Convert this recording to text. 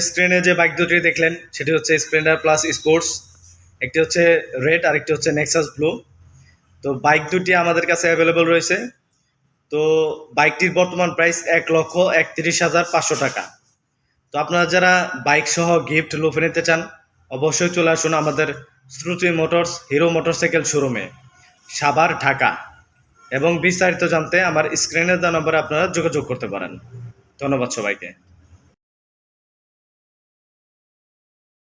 স্ক্রিনে যে বাইক দুটি দেখলেন সেটি হচ্ছে স্প্লেন্ডার প্লাস স্পোর্টস। একটি হচ্ছে রেড আর একটি হচ্ছে নেক্সাস ব্লু। তো বাইক দুটি আমাদের কাছে অ্যাভেলেবল রয়েছে। তো বাইকটির বর্তমান প্রাইস 1,31,500 টাকা। তো আপনারা যারা বাইক সহ গিফট লুফে নিতে চান অবশ্যই চলে আসুন আমাদের শ্রুতি মোটরস হিরো মোটরসাইকেল শোরুমে, সাভার, ঢাকা। এবং বিস্তারিত জানতে আমার স্ক্রিনে দেওয়া নম্বরে আপনারা যোগাযোগ করতে পারেন। ধন্যবাদ সবাইকে।